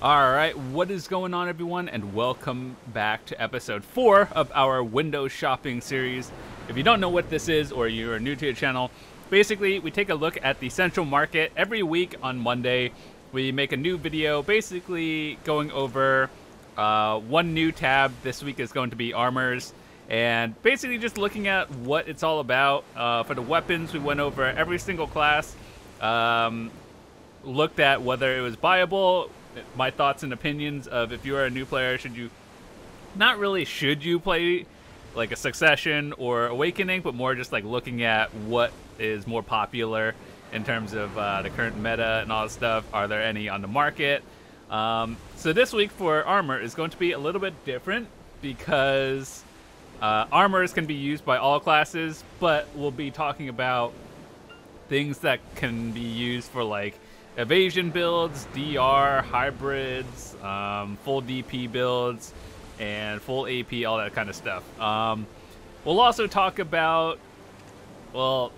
Alright, what is going on, everyone, and welcome back to episode 4 of our window shopping series. If you don't know what this is, or you're new to the channel, basically we take a look at the central market every week on Monday. We make a new video basically going over one new tab. This week is going to be armors, and basically just looking at what it's all about. For the weapons, we went over every single class, looked at whether it was buyable, my thoughts and opinions of if you are a new player, should you play like a Succession or Awakening, but more just like looking at what is more popular in terms of the current meta and all that stuff. Are there any on the market? So this week for armor is going to be a little bit different because armors can be used by all classes, but we'll be talking about things that can be used for like evasion builds, DR, hybrids, full DP builds, and full AP, all that kind of stuff. We'll also talk about, well,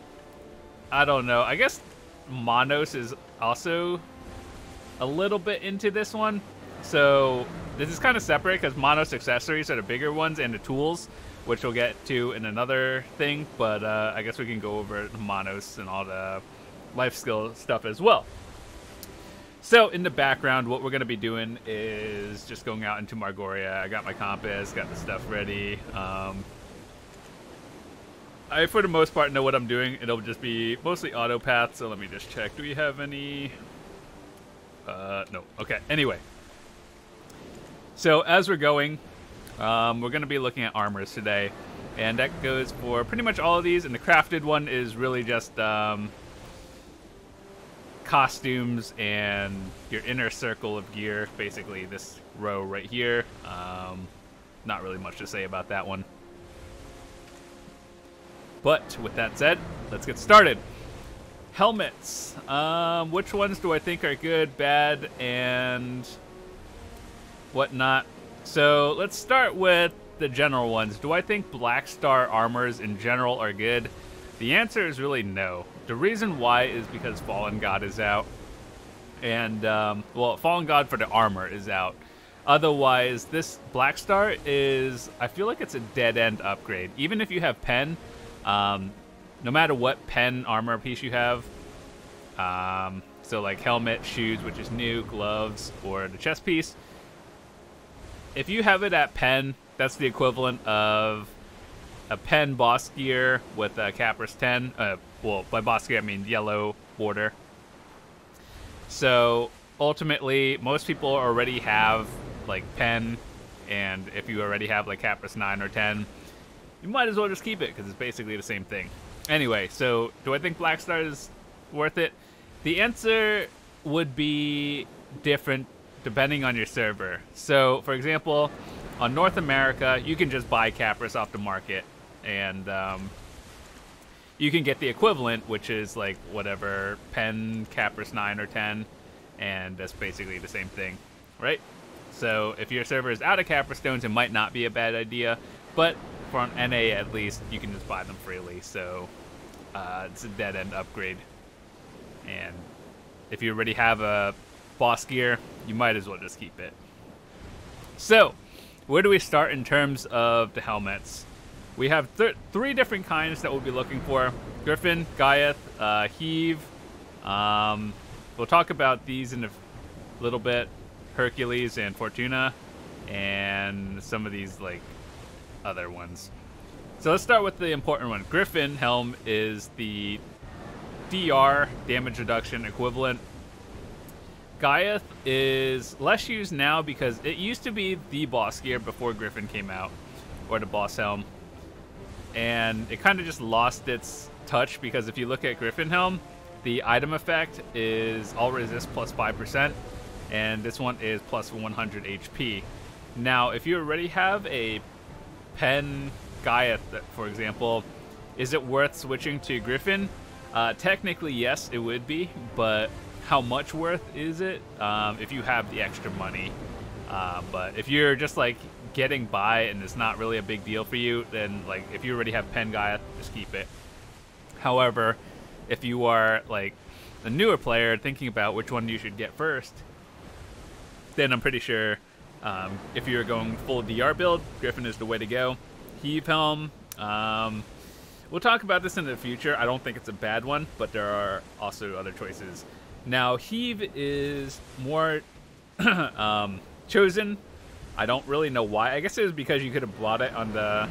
I don't know, I guess Monos is also a little bit into this one. So this is kind of separate because Monos accessories are the bigger ones and the tools, which we'll get to in another thing. But I guess we can go over the Monos and all the life skill stuff as well. So in the background, what we're going to be doing is just going out into Margoria. I got my compass, got the stuff ready. I, for the most part, know what I'm doing. It'll just be mostly auto path, so let me just check. Do we have any? No. Okay, anyway. So as we're going, we're going to be looking at armors today. And that goes for pretty much all of these. And the crafted one is really just costumes and your inner circle of gear, basically this row right here. Not really much to say about that one, but with that said, let's get started. Helmets, which ones do I think are good, bad, and whatnot? So let's start with the general ones. Do I think Black Star armors in general are good? The answer is really no. The reason why is because Fallen God is out. And, well, Fallen God for the armor is out. Otherwise, this Black Star is, I feel like it's a dead-end upgrade. Even if you have pen, no matter what pen armor piece you have, so like helmet, shoes, which is new, gloves, or the chest piece, if you have it at pen, that's the equivalent of a pen boss gear with a Capris 10. Well, by boss gear I mean yellow border. So ultimately, most people already have like pen, and if you already have like Capris 9 or 10, you might as well just keep it because it's basically the same thing. Anyway, so do I think Black Star is worth it? The answer would be different depending on your server. So, for example, on North America, you can just buy Capris off the market, and you can get the equivalent, which is like whatever pen Capris 9 or 10, and that's basically the same thing, right? So if your server is out of Capris stones, it might not be a bad idea, but for an NA at least, you can just buy them freely. So it's a dead end upgrade, and if you already have a boss gear, you might as well just keep it. So where do we start in terms of the helmets? We have three different kinds that we'll be looking for: Griffin, Gaiath, Heave. We'll talk about these in a little bit. Hercules and Fortuna, and some of these like other ones. So let's start with the important one. Griffin Helm is the DR, damage reduction equivalent. Gaiath is less used now because it used to be the boss gear before Griffin came out, or the boss helm. And it kind of just lost its touch because if you look at Griffin Helm, the item effect is all resist plus 5%, and this one is plus 100 HP. Now, if you already have a pen Gaiath, for example, is it worth switching to Griffin? Technically, yes, it would be, but how much worth is it if you have the extra money? But if you're just like getting by and it's not really a big deal for you, then like if you already have pen Gaiath, just keep it. However, if you are like a newer player thinking about which one you should get first, then I'm pretty sure if you're going full DR build, Griffin is the way to go. Heave Helm, we'll talk about this in the future. I don't think it's a bad one, but there are also other choices. Now, Heave is more chosen. I don't really know why. I guess it was because you could have bought it on the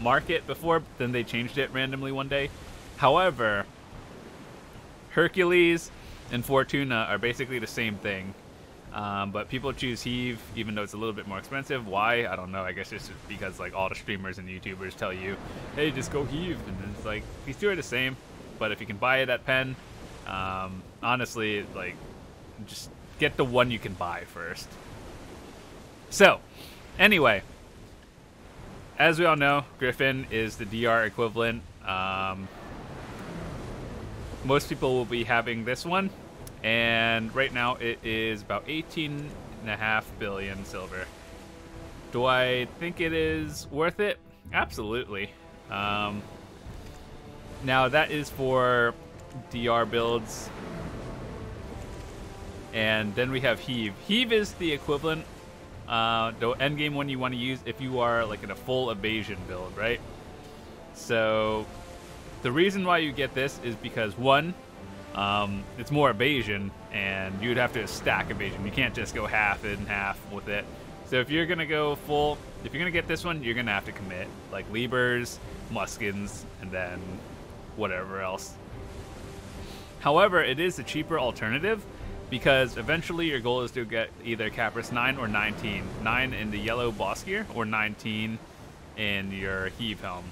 market before, then they changed it randomly one day. However, Hercules and Fortuna are basically the same thing. But people choose Heave, even though it's a little bit more expensive. Why? I don't know. I guess it's just because like all the streamers and YouTubers tell you, hey, just go Heave. And it's like, these two are the same. But if you can buy it at Penn, honestly, like, just get the one you can buy first. So, anyway, as we all know, Griffin is the DR equivalent. Most people will be having this one, and right now it is about 18.5 billion silver. Do I think it is worth it? Absolutely. Now that is for DR builds, and then we have Heave. Heave is the equivalent, the endgame one you want to use if you are like in a full evasion build, right? So the reason why you get this is because one, it's more evasion, and you'd have to stack evasion. You can't just go half and half with it. So if you're gonna go full, if you're gonna get this one, you're gonna have to commit like Liebers, Muskins, and then whatever else. However, it is a cheaper alternative, because eventually your goal is to get either Capris 9 or 19. 9 in the yellow boss gear, or 19 in your Heave Helm.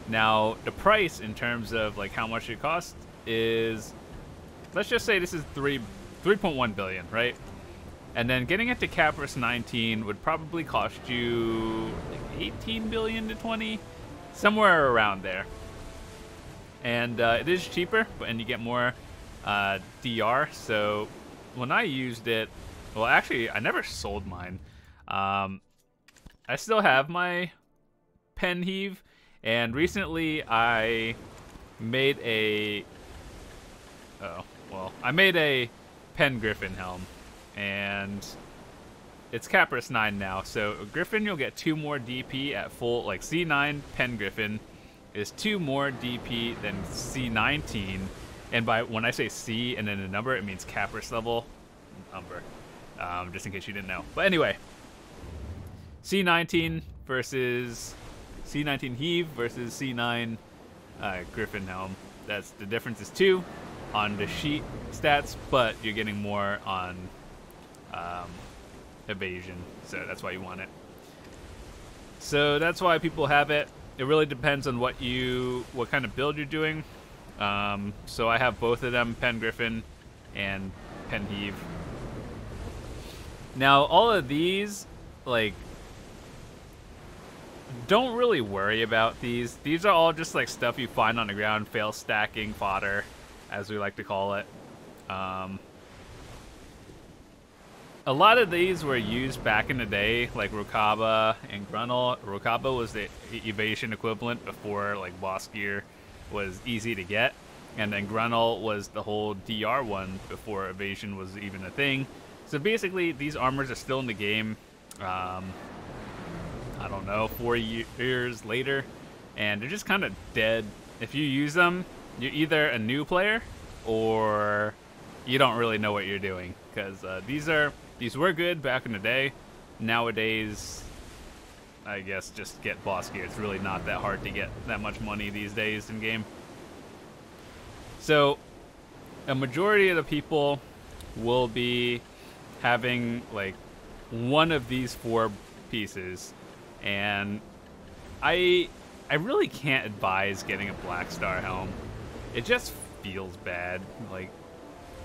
Now, the price in terms of like how much it costs is, let's just say this is 3.1 billion, right? And then getting it to Capris 19 would probably cost you like 18 billion to 20, somewhere around there. And it is cheaper, and you get more DR. So when I used it, well, actually, I never sold mine. I still have my Penn Heave, and recently I made a Penn Griffin Helm, and it's Capris 9 now. So Griffin, you'll get 2 more DP at full, like C9 Penn Griffin is 2 more DP than C19. And by when I say C and then a number, it means Capris level number, just in case you didn't know. But anyway, C19 versus C19 Heave versus C9 Griffin Helm. That's the difference is 2 on the sheet stats, but you're getting more on evasion, so that's why you want it. So that's why people have it. It really depends on what kind of build you're doing. So I have both of them, Penn Griffin and Penn Heave. Now, all of these, like, don't really worry about these. These are all just like stuff you find on the ground, fail stacking fodder, as we like to call it. A lot of these were used back in the day, like Rokaba and Gruntle. Rokaba was the evasion equivalent before like boss gear was easy to get, and then Gruntle was the whole DR one before evasion was even a thing. So basically, these armors are still in the game. I don't know, 4 years later, and they're just kind of dead. If you use them, you're either a new player or you don't really know what you're doing, because these were good back in the day. Nowadays, I guess just get boss gear. It's really not that hard to get that much money these days in game. So a majority of the people will be having like one of these 4 pieces, and I really can't advise getting a Black Star helm. It just feels bad. Like,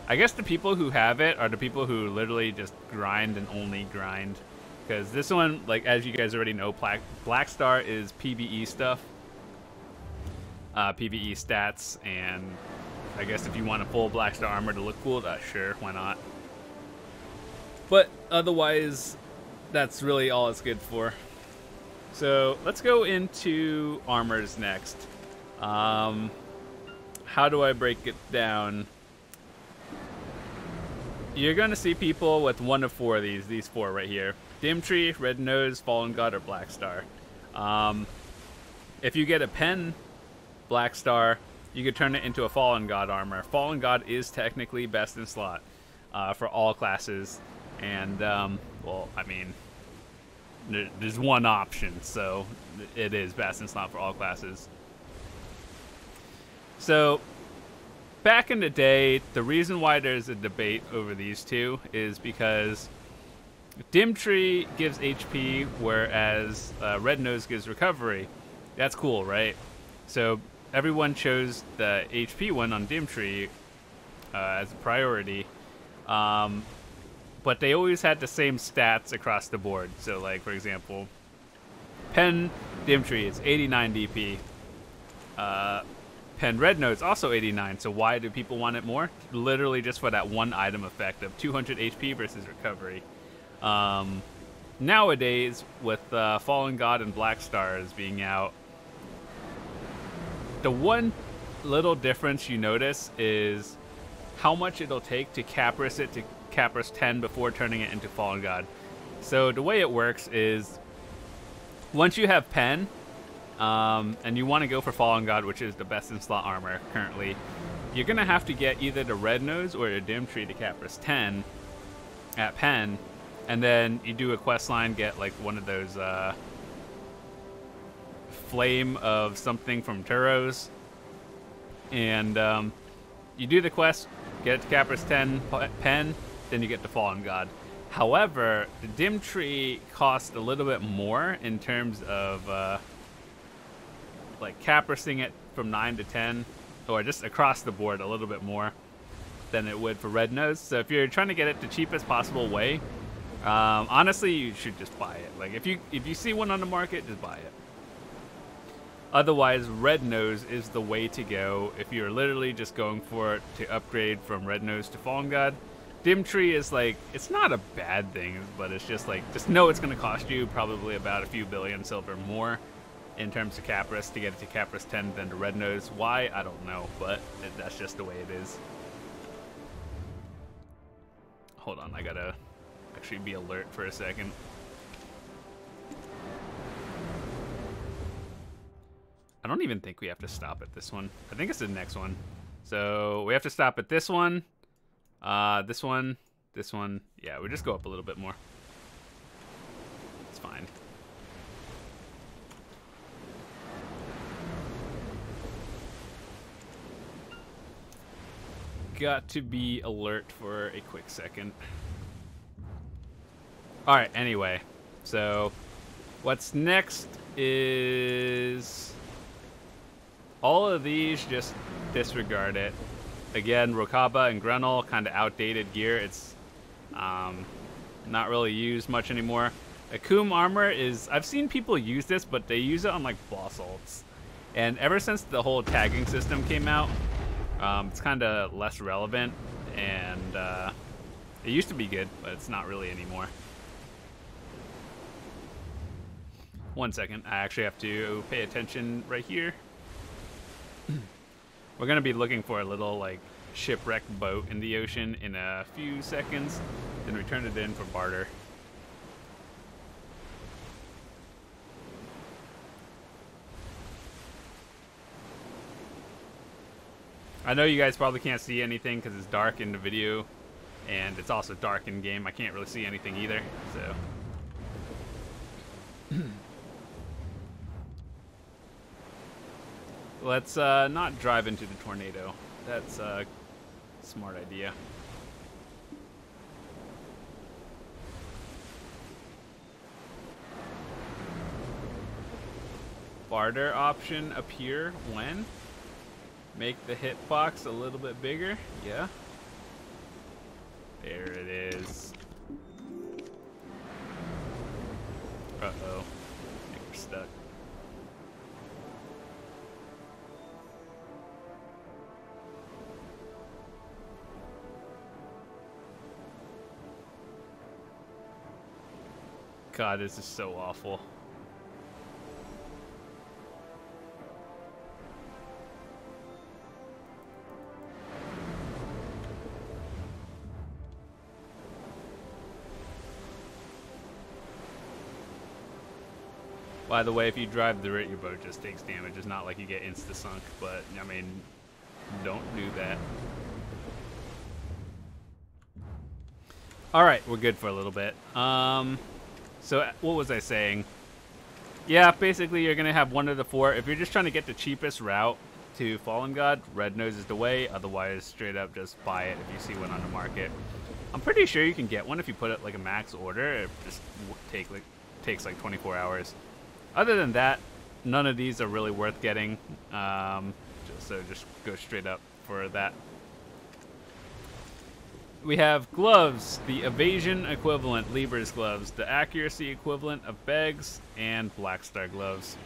I guess the people who have it are the people who literally just grind and only grind. Because this one, like, as you guys already know, Black Star is PvE stuff. PvE stats, and I guess if you want a full Black Star armor to look cool, sure, why not? But otherwise, that's really all it's good for. So let's go into armors next. How do I break it down? you're going to see people with one of four of these four right here. Dim Tree, Red Nose, Fallen God, or Black Star. If you get a pen Black Star, you could turn it into a Fallen God armor. Fallen God is technically best in slot for all classes. And, well, I mean, there's one option, so it is best in slot for all classes. So, back in the day, the reason why there's a debate over these two is because Dim Tree gives HP, whereas Red Nose gives recovery. That's cool, right? So everyone chose the HP one on Dim Tree as a priority, but they always had the same stats across the board. So, like, for example, Pen Dim Tree is 89 DP. Pen Red Nose also 89, so why do people want it more? Literally just for that one item effect of 200 HP versus recovery. Nowadays, with Fallen God and Black Stars being out, the one little difference you notice is how much it'll take to Capris it to Capris 10 before turning it into Fallen God. So the way it works is, once you have Pen, and you want to go for Fallen God, which is the best in slot armor currently, you're going to have to get either the Red Nose or the Dim Tree to Capris 10 at Pen, and then you do a quest line, get like one of those Flame of something from Turos, and you do the quest, get it to Capris 10 Pen, then you get the Fallen God. However, the Dim Tree costs a little bit more in terms of like Caprising it from 9 to 10, or just across the board a little bit more than it would for Red Nose. So if you're trying to get it the cheapest possible way, honestly, you should just buy it. Like, if you see one on the market, just buy it. Otherwise, Red Nose is the way to go if you're literally just going for it to upgrade from Red Nose to Fallen God. Dim Tree is like, it's not a bad thing, but it's just like, just know it's going to cost you probably about a few billion silver more in terms of Capris to get it to Capris 10 than the Red Nose. Why? I don't know, but that's just the way it is. Hold on, I gotta actually be alert for a second. I don't even think we have to stop at this one. I think it's the next one. So we have to stop at this one, this one, this one. Yeah, we just go up a little bit more. It's fine. Got to be alert for a quick second. Alright, anyway. So, what's next is... all of these, just disregard it. Again, Rokaba and Grunel, kind of outdated gear. It's not really used much anymore. A Coomb Armor is... I've seen people use this, but they use it on, like, boss ults. And ever since the whole tagging system came out, it's kind of less relevant, and it used to be good, but it's not really anymore. One second, I actually have to pay attention right here. We're gonna be looking for a little like shipwrecked boat in the ocean in a few seconds, then return it in for barter. I know you guys probably can't see anything because it's dark in the video, and it's also dark in game. I can't really see anything either, so. Let's not drive into the tornado. That's a smart idea. Barter option appear when? Make the hitbox a little bit bigger. Yeah. There it is. Uh-oh. I think we're stuck. God, this is so awful. By the way, if you drive through it, your boat just takes damage. It's not like you get insta-sunk, but, I mean, don't do that. Alright, we're good for a little bit. So, what was I saying? Yeah, basically, you're going to have one of the four. If you're just trying to get the cheapest route to Fallen God, Red Nose is the way. Otherwise, straight up, just buy it if you see one on the market. I'm pretty sure you can get one if you put it like a max order. It just takes like 24 hours. Other than that, none of these are really worth getting. So just go straight up for that. We have gloves, the evasion equivalent, Lieber's gloves, the accuracy equivalent of Beg's, and Black Star gloves.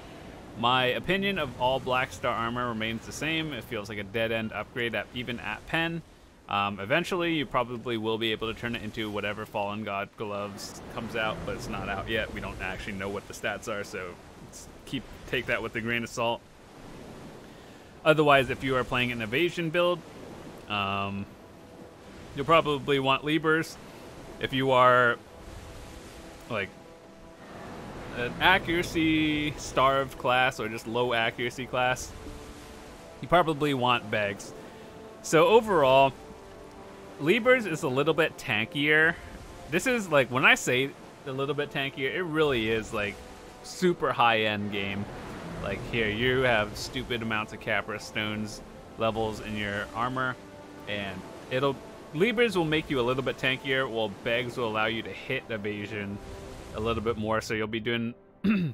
My opinion of all Black Star armor remains the same. It feels like a dead-end upgrade even at pen. Eventually, you probably will be able to turn it into whatever Fallen God gloves comes out, but it's not out yet. We don't actually know what the stats are, so take that with a grain of salt. Otherwise, if you are playing an evasion build, you'll probably want Liebers. If you are like an accuracy starved class or just low accuracy class, you probably want Bags. So overall, Liebers is a little bit tankier. This is like, when I say a little bit tankier, it really is like super high-end game. Like here, you have stupid amounts of Capra stones levels in your armor, and Liebers will make you a little bit tankier, while Begs will allow you to hit evasion a little bit more, so you'll be doing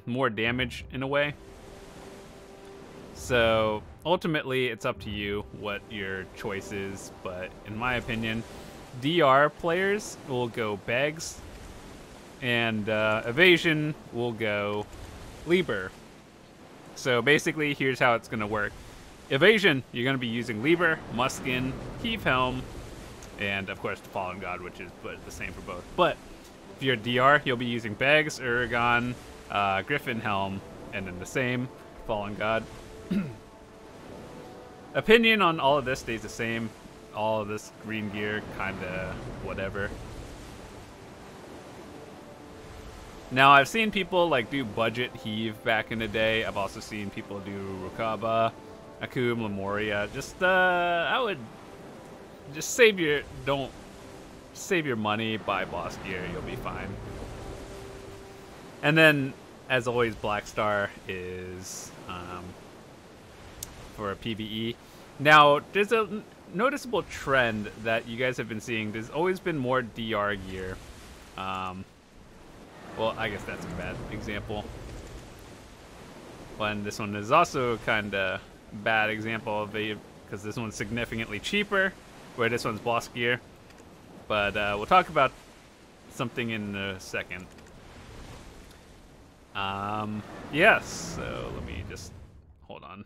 more damage in a way. So ultimately, it's up to you what your choice is, but in my opinion, DR players will go Begs, and evasion will go Lieber. So basically, here's how it's going to work. Evasion, you're going to be using Lieber, Muskin, Heave Helm, and of course the Fallen God, which is the same for both. But if you're DR, you'll be using Bags, Uragon, Griffin Helm, and then the same Fallen God. Opinion on all of this stays the same. All of this green gear, kinda whatever. Now, I've seen people like do budget Heave back in the day. I've also seen people do Rukaba, Akum, Lemuria. I would just save your money, buy boss gear, you'll be fine. And then, as always, Black Star is for a PvE. Now, there's a noticeable trend that you guys have been seeing. There's always been more DR gear. Well, I guess that's a bad example. And this one is also kind of bad example of it, because this one's significantly cheaper, where this one's boss gear. But we'll talk about something in a second. Yes, so let me just hold on.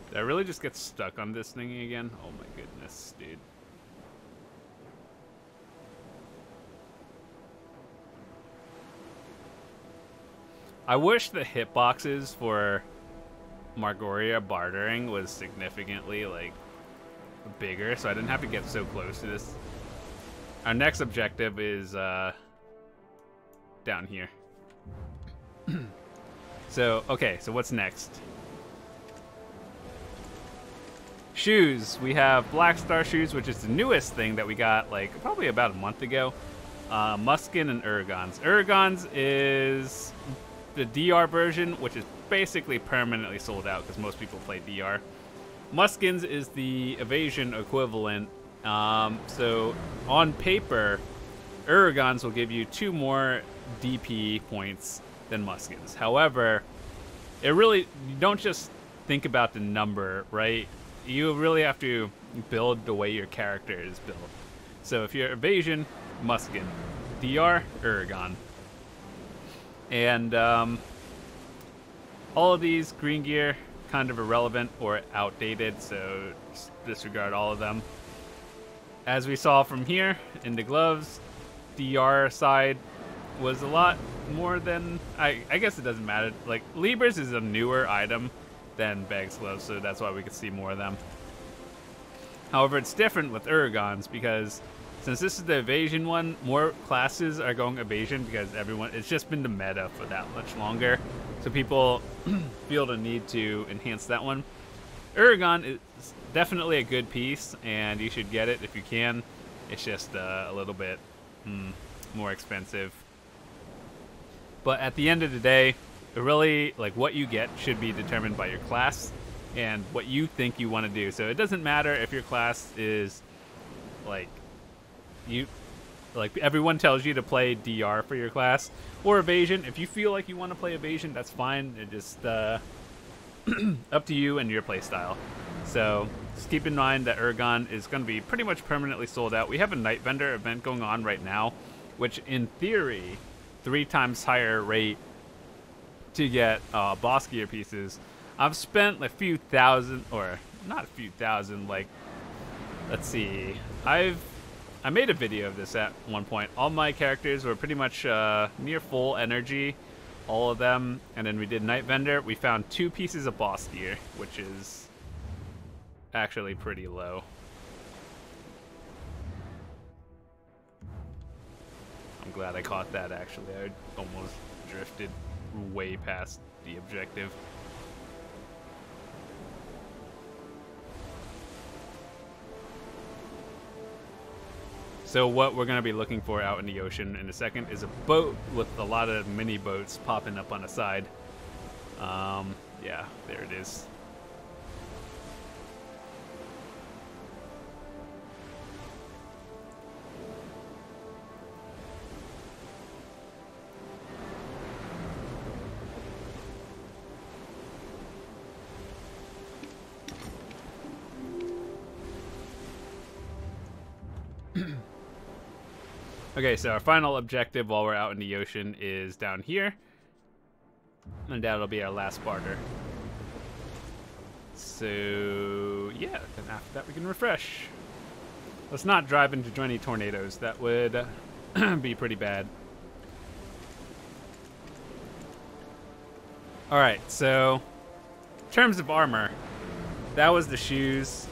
Did I really just get stuck on this thing again? Oh my goodness, dude. I wish the hitboxes for Margoria bartering was significantly, like, bigger, so I didn't have to get so close to this. Our next objective is, down here. So, okay, so what's next? Shoes. We have Black Star shoes, which is the newest thing that we got, like, probably about a month ago. Muskin and Uragon's. Uragon's is the DR version, which is basically permanently sold out because most people play DR. Muskin's is the evasion equivalent. So on paper, Uragon's will give you 2 more DP points than Muskin's. However, you don't just think about the number, right? You really have to build the way your character is built. So if you're evasion, Muskin. DR, Uragon. And all of these green gear, kind of irrelevant or outdated, so just disregard all of them. as we saw from here in the gloves, DR side was a lot more than... I guess it doesn't matter. Like, Libers is a newer item than Bag's Gloves, so that's why we could see more of them. However, it's different with Uragons because since this is the evasion one, more classes are going evasion because it's just been the meta for that much longer. So people feel the need to enhance that one. Uragon is definitely a good piece, and you should get it if you can. It's just a little bit more expensive. But at the end of the day, it really, like, what you get should be determined by your class and what you think you want to do. So it doesn't matter if your class is, like, everyone tells you to play DR for your class or evasion. If you feel like you want to play evasion, that's fine. It just up to you and your play style. So just keep in mind that Uragon is going to be pretty much permanently sold out. We have a Night Vendor event going on right now, which in theory, 3 times higher rate to get boss gear pieces. I've spent a few thousand, or not a few thousand, like, let's see. I made a video of this at one point. All my characters were pretty much near full energy, all of them. And then we did Night Vendor. We found 2 pieces of boss gear, which is actually pretty low. I'm glad I caught that, actually. I almost drifted way past the objective. So what we're going to be looking for out in the ocean in a second is a boat with a lot of mini boats popping up on the side. Yeah, there it is. Okay, so our final objective while we're out in the ocean is down here. And that'll be our last barter. So, yeah, then after that we can refresh. Let's not drive into any tornadoes. That would be pretty bad. Alright, so, in terms of armor, that was the shoes.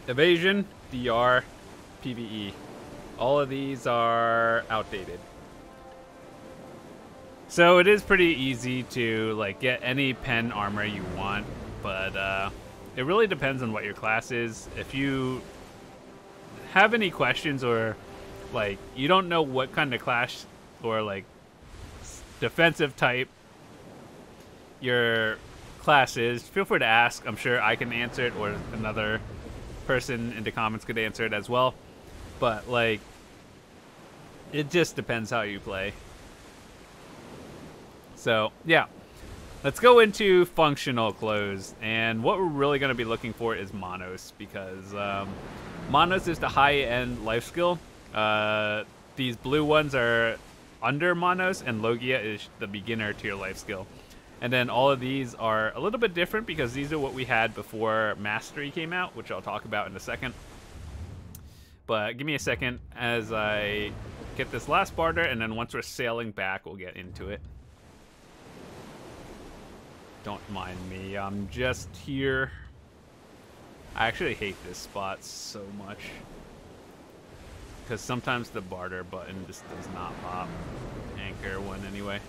Evasion, DR, PvE. All of these are outdated. So it is pretty easy to, like, get any pen armor you want, but it really depends on what your class is. If you have any questions or, like, you don't know what kind of class or, like, defensive type your class is, feel free to ask. I'm sure I can answer it, or another person in the comments could answer it as well. But, like, it just depends how you play. So, yeah. Let's go into functional clothes. And what we're really going to be looking for is Monos, because Monos is the high-end life skill. These blue ones are under Monos, and Logia is the beginner tier life skill. And then all of these are a little bit different because these are what we had before Mastery came out, which I'll talk about in a second. But give me a second as I get this last barter, and then once we're sailing back, we'll get into it. Don't mind me, I'm just here. I actually hate this spot so much, because sometimes the barter button just does not pop. Anchor one anyway.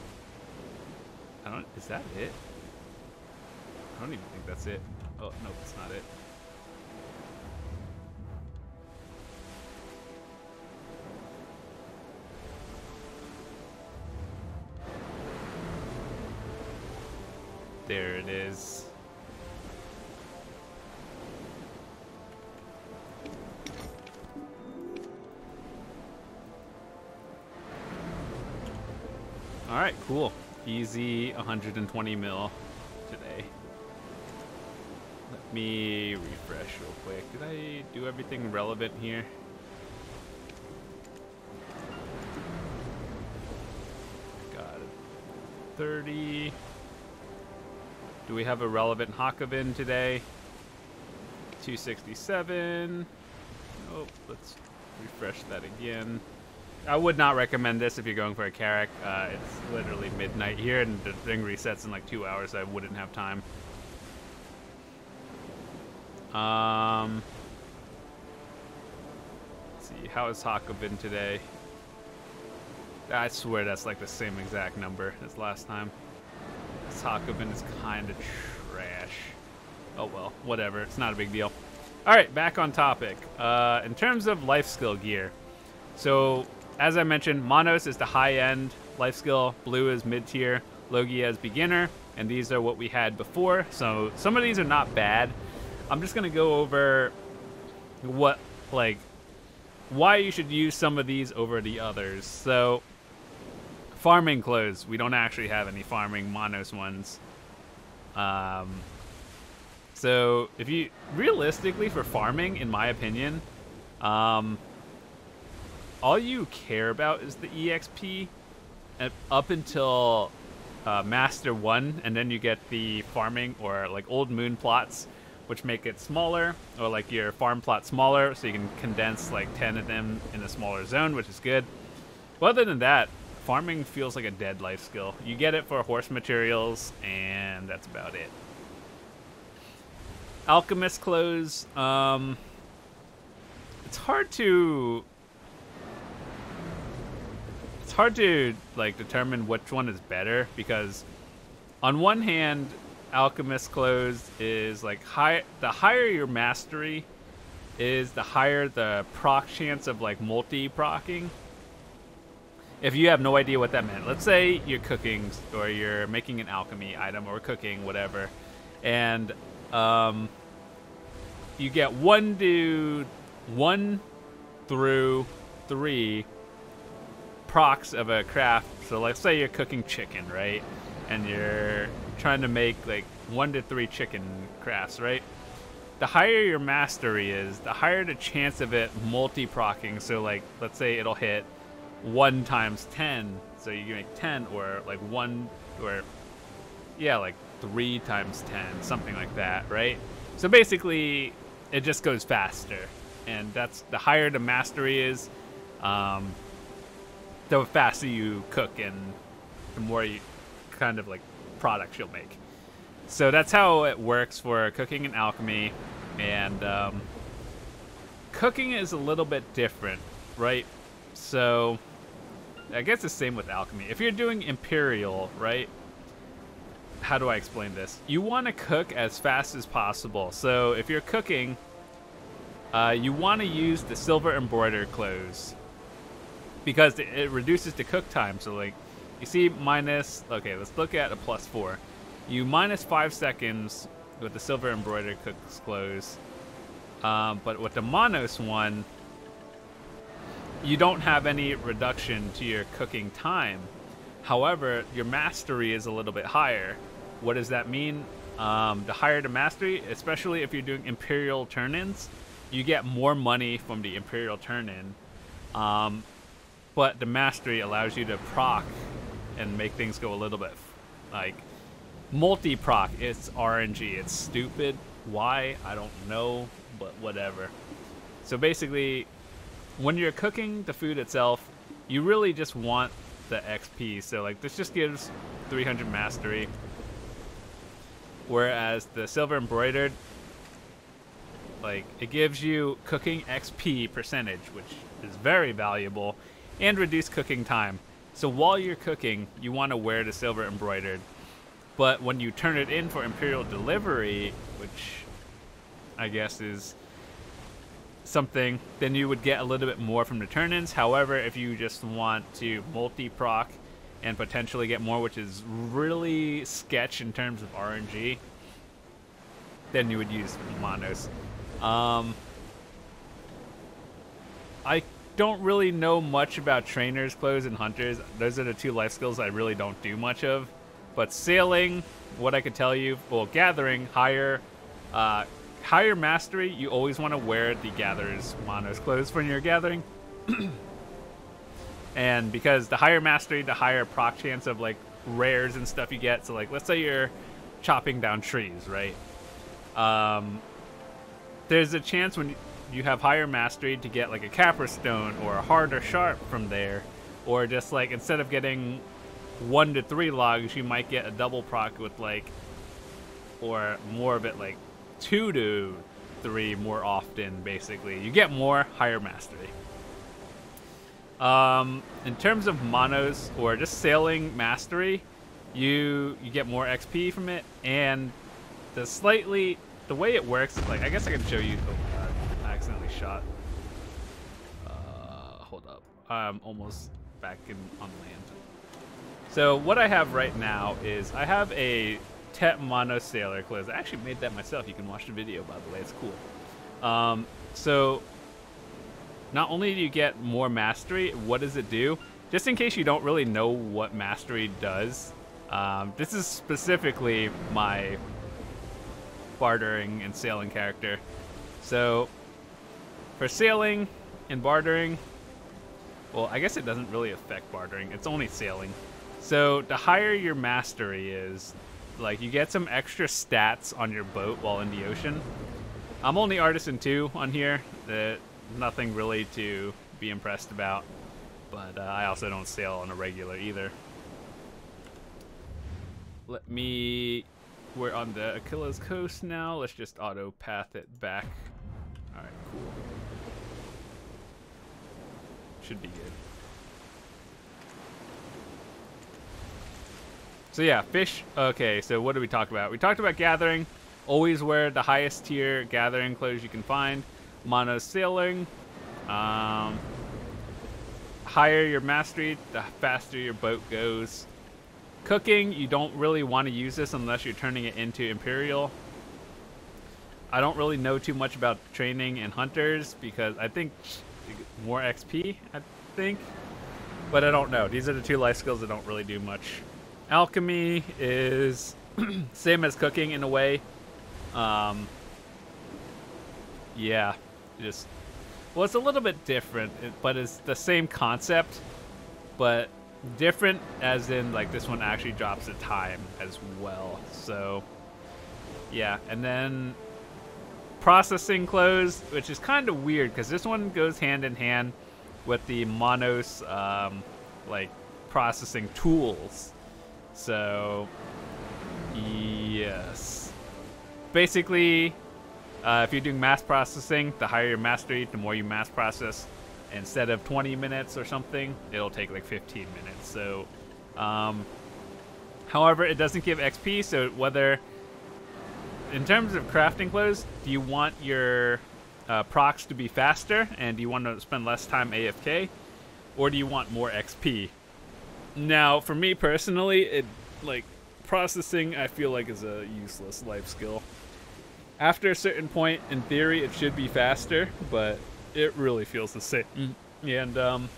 Is that it? I don't even think that's it. Oh, no, it's not it. There it is. All right, cool. Easy 120 mil today. Let me refresh real quick. Did I do everything relevant here? Got it. 30. Do we have a relevant Hakovin today? 267. Oh, let's refresh that again. I would not recommend this if you're going for a Carrack. It's literally midnight here, and the thing resets in like 2 hours, so I wouldn't have time. Let's see, how has Haka been today? I swear that's like the same exact number as last time. This Hakobin is kind of trash. Oh well, whatever. It's not a big deal. Alright, back on topic. In terms of life skill gear. So, as I mentioned, Monos is the high-end life skill. Blue is mid-tier. Logia is beginner. And these are what we had before. So, some of these are not bad. I'm just going to go over what, like, why you should use some of these over the others. So, farming clothes. We don't actually have any farming Monos ones. So, if you, realistically, for farming, in my opinion, all you care about is the EXP up until Master 1, and then you get the farming or like old moon plots, which make it smaller, or like your farm plot smaller, so you can condense like 10 of them in a smaller zone, which is good. But other than that, farming feels like a dead life skill. You get it for horse materials, and that's about it. Alchemist Clothes, it's hard to like determine which one is better, because on one hand, Alchemist Clothes is like the higher your mastery is, the higher the proc chance of like multi-procking. If you have no idea what that meant, let's say you're cooking or you're making an alchemy item or cooking, whatever, and you get 1 through 3 procs of a craft. So let's say you're cooking chicken, right? And you're trying to make like 1 to 3 chicken crafts, right? The higher your mastery is, the higher the chance of it multi-procking. So like, let's say it'll hit 1 times 10. So you make 10, or like 1, or yeah, like 3 times 10, something like that, right? So basically, it just goes faster. And that's, the higher the mastery is, the faster you cook, and the more you kind of like products you'll make. So that's how it works for cooking and alchemy. And cooking is a little bit different, right? So I guess the same with alchemy. If you're doing Imperial, right? How do I explain this? You want to cook as fast as possible. So if you're cooking, you want to use the silver embroidered clothes, because it reduces the cook time. So like, you see minus, okay, let's look at a +4. You minus 5 seconds with the silver embroidered cook's clothes. But with the Monos one, you don't have any reduction to your cooking time. However, your mastery is a little bit higher. What does that mean? The higher the mastery, especially if you're doing Imperial turn-ins, you get more money from the Imperial turn-in. But the mastery allows you to proc and make things go a little bit like multi-proc. It's RNG. It's stupid. Why? I don't know, but whatever. So basically, when you're cooking the food itself, you really just want the XP. So like, this just gives 300 mastery, whereas the silver embroidered, like, it gives you cooking XP percentage, which is very valuable, and reduced cooking time. So while you're cooking, you want to wear the silver embroidered, but when you turn it in for Imperial delivery, which I guess is something, then you would get a little bit more from the turn-ins. However, if you just want to multi-proc and potentially get more, which is really sketch in terms of RNG, then you would use Monos. I don't really know much about trainers, clothes, and hunters. Those are the 2 life skills I really don't do much of. But sailing, what I could tell you, well, gathering, higher mastery, you always want to wear the gatherer's Monos clothes when you're gathering. And because the higher mastery, the higher proc chance of like rares and stuff you get. So like, let's say you're chopping down trees, right? there's a chance when you have higher mastery to get like a capper stone or a hard or sharp from there, or just like instead of getting 1 to 3 logs, you might get a double proc with like, or more of it like 2 to 3 more often. Basically, you get more higher mastery. In terms of monos or just sailing mastery, you get more XP from it, and the way it works is like, I guess I can show you. Oh god, I accidentally shot. Hold up, I'm almost back on land. So what I have right now is I have a Tet Mono Sailor Clothes. I actually made that myself. You can watch the video, by the way. It's cool. So not only do you get more mastery, what does it do? Just in case you don't really know what mastery does, this is specifically my bartering and sailing character. So for sailing and bartering, well, I guess it doesn't really affect bartering. It's only sailing. So the higher your mastery is, like, you get some extra stats on your boat while in the ocean. I'm only Artisan 2 on here. Nothing really to be impressed about. But I also don't sail on a regular either. We're on the Achilles Coast now. Let's just auto path it back. Alright, cool. Should be good. So yeah, fish. Okay, so what did we talk about? We talked about gathering. Always wear the highest tier gathering clothes you can find. Mono sailing. Higher your mastery, the faster your boat goes. Cooking, you don't really want to use this unless you're turning it into Imperial. I don't really know too much about training and hunters because I think more XP, I think. But I don't know. These are the 2 life skills that don't really do much. Alchemy is same as cooking in a way. Yeah, well, it's a little bit different, but it's the same concept, but different as in like this one actually drops the time as well. So yeah, and then processing clothes, which is kind of weird because this one goes hand in hand with the Monos like processing tools. So yes, basically if you're doing mass processing, the higher your mastery, the more you mass process. Instead of 20 minutes or something, it'll take like 15 minutes. So however, it doesn't give XP, so whether in terms of crafting clothes, do you want your procs to be faster and do you want to spend less time AFK, or do you want more XP? Now, for me personally, processing I feel like is a useless life skill. After a certain point, in theory, it should be faster, but it really feels the same. And on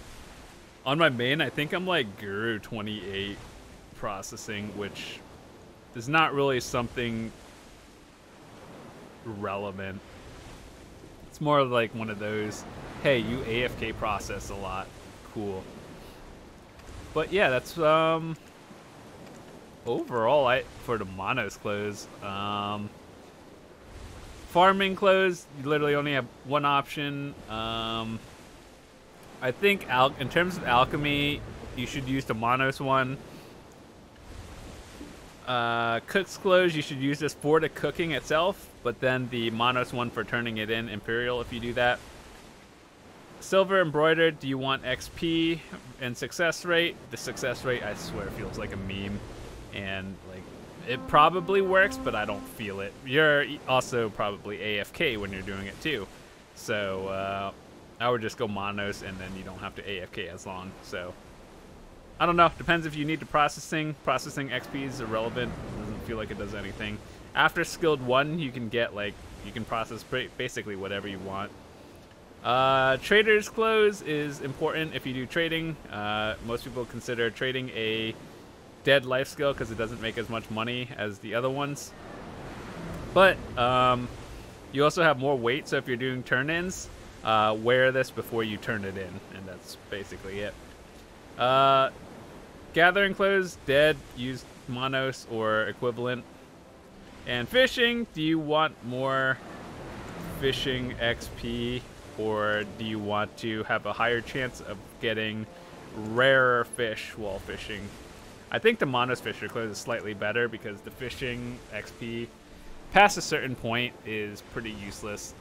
my main, I think I'm like Guru 28 processing, which is not really something relevant. It's more like one of those, hey, you AFK process a lot. Cool. But yeah, that's overall for the Monos clothes. Farming clothes, you literally only have one option. I think in terms of alchemy, you should use the Monos one. Cook's clothes, you should use this for the cooking itself, but then the Monos one for turning it in Imperial if you do that. Silver embroidered, do you want XP and success rate? The success rate, I swear, feels like a meme. And like, it probably works, but I don't feel it. You're also probably AFK when you're doing it too. So I would just go Monos, and then you don't have to AFK as long. So I don't know. Depends if you need the processing. Processing XP is irrelevant. Doesn't feel like it does anything. After skilled 1, you can get you can process basically whatever you want. Trader's clothes is important if you do trading. Most people consider trading a dead life skill because it doesn't make as much money as the other ones. But you also have more weight, so if you're doing turn-ins, wear this before you turn it in, and that's basically it. Gathering clothes, dead, use Monos or equivalent. And fishing, do you want more fishing XP, or do you want to have a higher chance of getting rarer fish while fishing? I think the Monos Fisher Clothes is slightly better because the fishing XP past a certain point is pretty useless.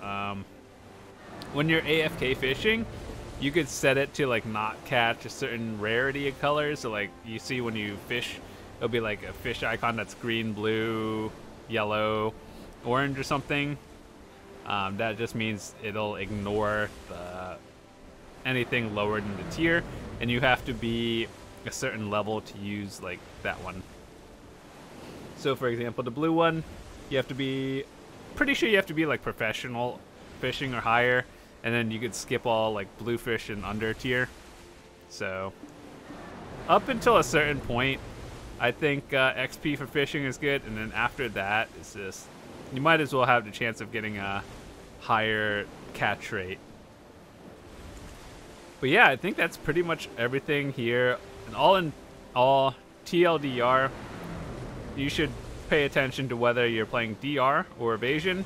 When you're AFK fishing, you could set it to like not catch a certain rarity of colors. So like you see when you fish, it'll be like a fish icon that's green, blue, yellow, orange or something. That just means it'll ignore anything lower than the tier, and you have to be a certain level to use like that one. So for example, the blue one, you have to be pretty sure you have to be like professional fishing or higher, and then you could skip all like bluefish and under tier. So up until a certain point, I think XP for fishing is good, and then after that, it's just you might as well have the chance of getting a higher catch rate. But yeah, I think that's pretty much everything here. And all in all, TLDR, you should pay attention to whether you're playing DR or Evasion.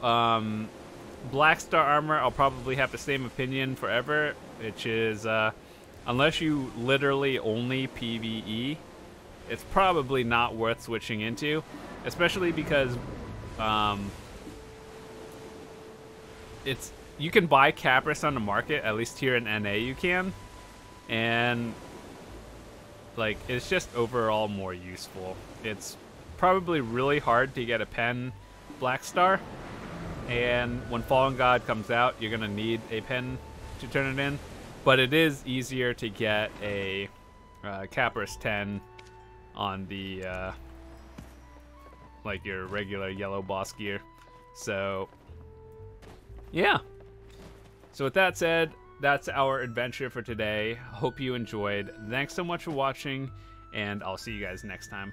Black Star Armor, I'll probably have the same opinion forever, which is unless you literally only PvE, it's probably not worth switching into, especially because you can buy Capris on the market, at least here in NA you can, and like it's just overall more useful. It's probably really hard to get a pen Black Star, and when Fallen God comes out, you're gonna need a pen to turn it in, but it is easier to get a Capris 10 on the like your regular yellow boss gear. So yeah, so with that said, that's our adventure for today. Hope you enjoyed. Thanks so much for watching, and I'll see you guys next time.